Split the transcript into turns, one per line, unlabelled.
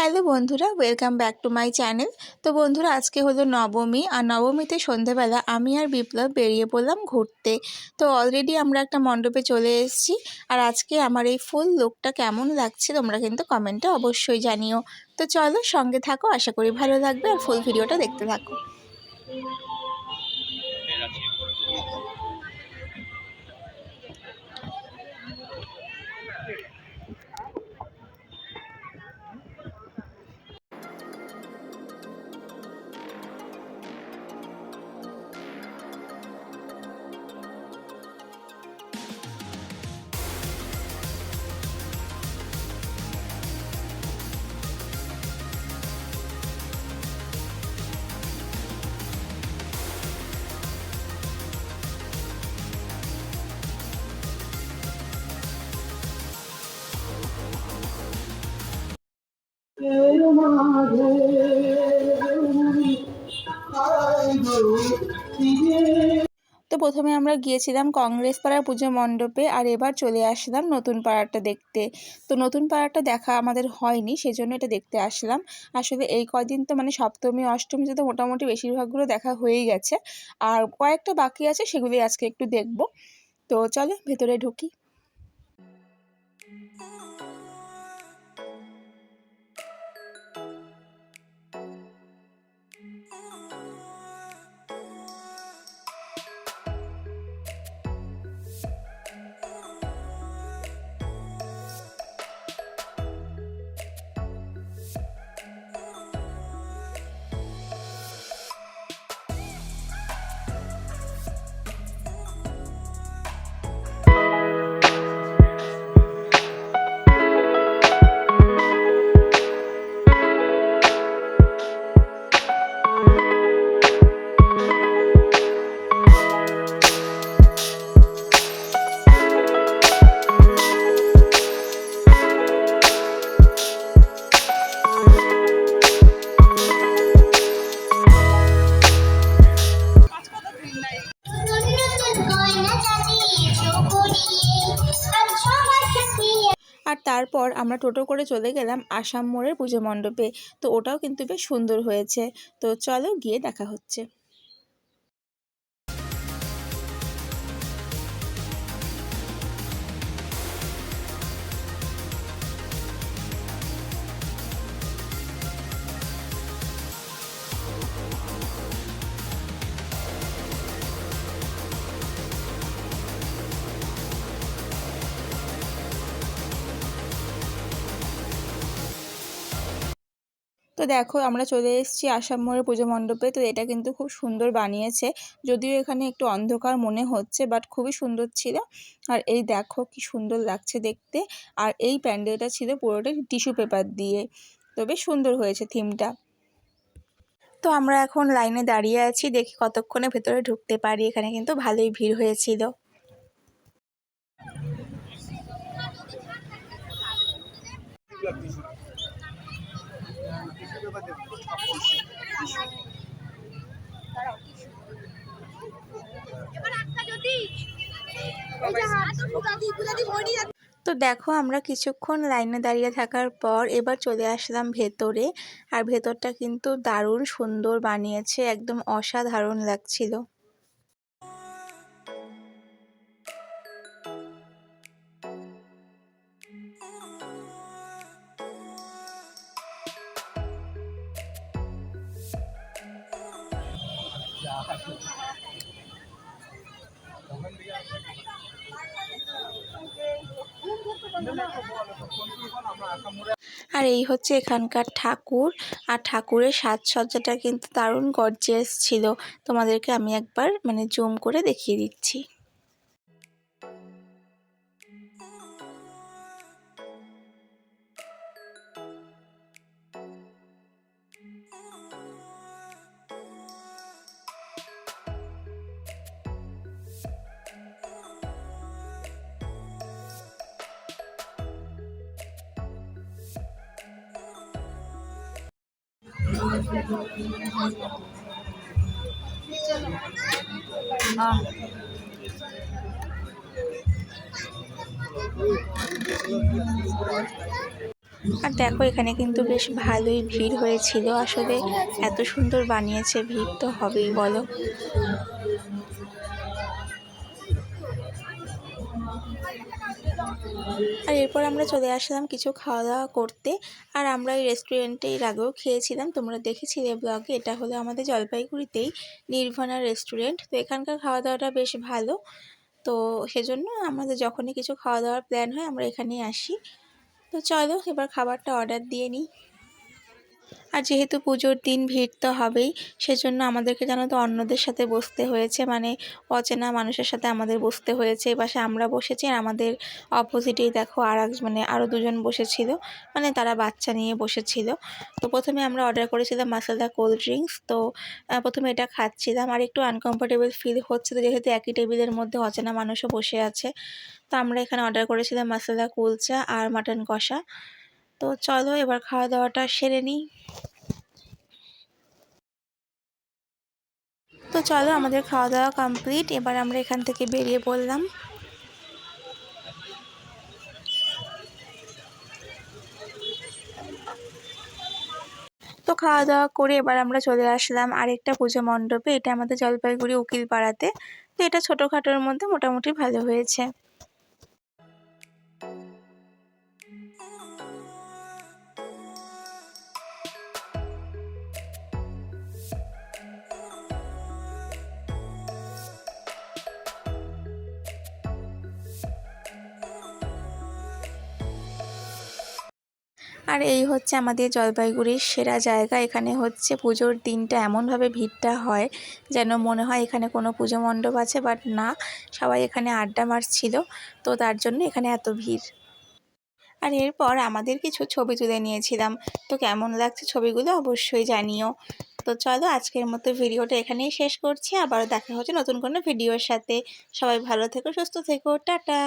Hello বন্ধুরা, welcome back to my channel. তো বন্ধুরা, আজকে হলো নবমী, আর নবমীতে সন্ধেবেলা আমি আর বিপ্লব বেরিয়ে পড়লাম ঘুরতে। তো অলরেডি আমরা একটা মণ্ডপে চলে এসেছি। আর আজকে আমার এই ফুল লুকটা কেমন লাগছে তোমরা কিন্তু কমেন্টে অবশ্যই জানিও। তো চলো সঙ্গে থাকো, আশা করি ভালো লাগবে আর ফুল ভিডিওটা দেখতে থাকো। তো প্রথমে আমরা গিয়েছিলাম কংগ্রেস পাড়ার পুজো মণ্ডপে, আর এবার চলে আসলাম নতুন পাড়াটা দেখতে। তো নতুন পাড়াটা দেখা আমাদের হয়নি, সেজন্য এটা দেখতে আসলাম। আসলে এই কদিন তো মানে সপ্তমী অষ্টমীতে তো মোটামুটি বেশিরভাগগুলো দেখা হয়েই গেছে, আর কয়েকটা বাকি আছে, সেগুলি আজকে একটু দেখব। তো চলো ভেতরে ঢুকি। আর তারপর আমরা টোটো করে চলে গেলাম আসাম মোড়ের পুজো মণ্ডপে। তো ওটাও কিন্তু বেশ সুন্দর হয়েছে। তো চলো গিয়ে দেখা হচ্ছে। তো দেখো আমরা চলে এসেছি আসাম মোড়ের পুজো মণ্ডপে। তো এটা কিন্তু খুব সুন্দর বানিয়েছে, যদিও এখানে একটু অন্ধকার মনে হচ্ছে, বাট খুবই সুন্দর ছিল। আর এই দেখো কি সুন্দর লাগছে দেখতে। আর এই প্যান্ডেলটা ছিল পুরোটাই টিস্যু পেপার দিয়ে। তো বেশ সুন্দর হয়েছে থিমটা। তো আমরা এখন লাইনে দাঁড়িয়ে আছি, দেখি কতক্ষণে ভেতরে ঢুকতে পারি। এখানে কিন্তু ভালোই ভিড় হয়েছিল। তো দেখো আমরা কিছুক্ষণ লাইনে দাঁড়িয়ে থাকার পর এবার চলে আসলাম ভেতরে। আর ভেতরটা কিন্তু দারুণ সুন্দর বানিয়েছে, একদম অসাধারণ লাগছিল। আর এই হচ্ছে এখানকার ঠাকুর। আর ঠাকুরের সাজসজ্জাটা কিন্তু দারুণ গর্জিয়াস ছিল। তোমাদেরকে আমি একবার মানে জুম করে দেখিয়ে দিচ্ছি। আর দেখো এখানে কিন্তু বেশ ভালোই ভিড় হয়েছিল, আসলে এত সুন্দর বানিয়েছে, ভিড় তো হবেই বলো। আর এরপর আমরা চলে আসলাম কিছু খাওয়া দাওয়া করতে। আর আমরা এই রেস্টুরেন্টে এর আগেও খেয়েছিলাম, তোমরা দেখেছিলে ব্লগে। এটা হলো আমাদের জলপাইগুড়িতেই নির্ভানা রেস্টুরেন্ট। তো এখানকার খাওয়া দাওয়াটা বেশ ভালো, তো সেজন্য আমাদের যখনই কিছু খাওয়া দাওয়ার প্ল্যান হয় আমরা এখানেই আসি। তো চলো এবার খাবারটা অর্ডার দিয়ে নিই। আর যেহেতু পুজোর দিন ভিড় তো হবেই, সেজন্য আমাদেরকে জানো তো অন্যদের সাথে বসতে হয়েছে, মানে অচেনা মানুষের সাথে আমাদের বসতে হয়েছে। এপাশে আমরা বসেছি আর আমাদের অপোজিটেই দেখো মানে আরও দুজন বসেছিল, মানে তারা বাচ্চা নিয়ে বসেছিল। তো প্রথমে আমরা অর্ডার করেছিলাম মাসালা কোল্ড ড্রিঙ্কস। তো প্রথমে এটা খাচ্ছিলাম আর একটু আনকমফোর্টেবল ফিল হচ্ছিল, যেহেতু একই টেবিলের মধ্যে অচেনা মানুষও বসে আছে। তো আমরা এখানে অর্ডার করেছিলাম মাসালা কুলচা আর মাটন কষা। তো চলো এবার খাওয়া দাওয়াটা সেরে নিই। তো চলো আমাদের খাওয়া দাওয়া কমপ্লিট, এবার আমরা এখান থেকে বেরিয়ে পড়লাম। তো খাওয়া দাওয়া করে এবার আমরা চলে আসলাম আরেকটা পুজো মণ্ডপে, এটা আমাদের জলপাইগুড়ি উকিলপাড়াতে। তো এটা ছোটোখাটোর মধ্যে মোটামুটি ভালো হয়েছে। আর এই হচ্ছে আমাদের জলপাইগুড়ির সেরা জায়গা। এখানে হচ্ছে পুজোর দিনটা এমনভাবে ভিড়টা হয় যেন মনে হয় এখানে কোনো পুজো মণ্ডপ আছে, বাট না, সবাই এখানে আড্ডা মারছিল, তো তার জন্য এখানে এত ভিড়। আর এরপর আমাদের কিছু ছবি তুলে নিয়েছিলাম, তো কেমন লাগছে ছবিগুলো অবশ্যই জানিও। তো চলো আজকের মতো ভিডিওটা এখানেই শেষ করছি, আবার দেখা হচ্ছে নতুন কোনো ভিডিওর সাথে। সবাই ভালো থেকো, সুস্থ থেকো, টাটা।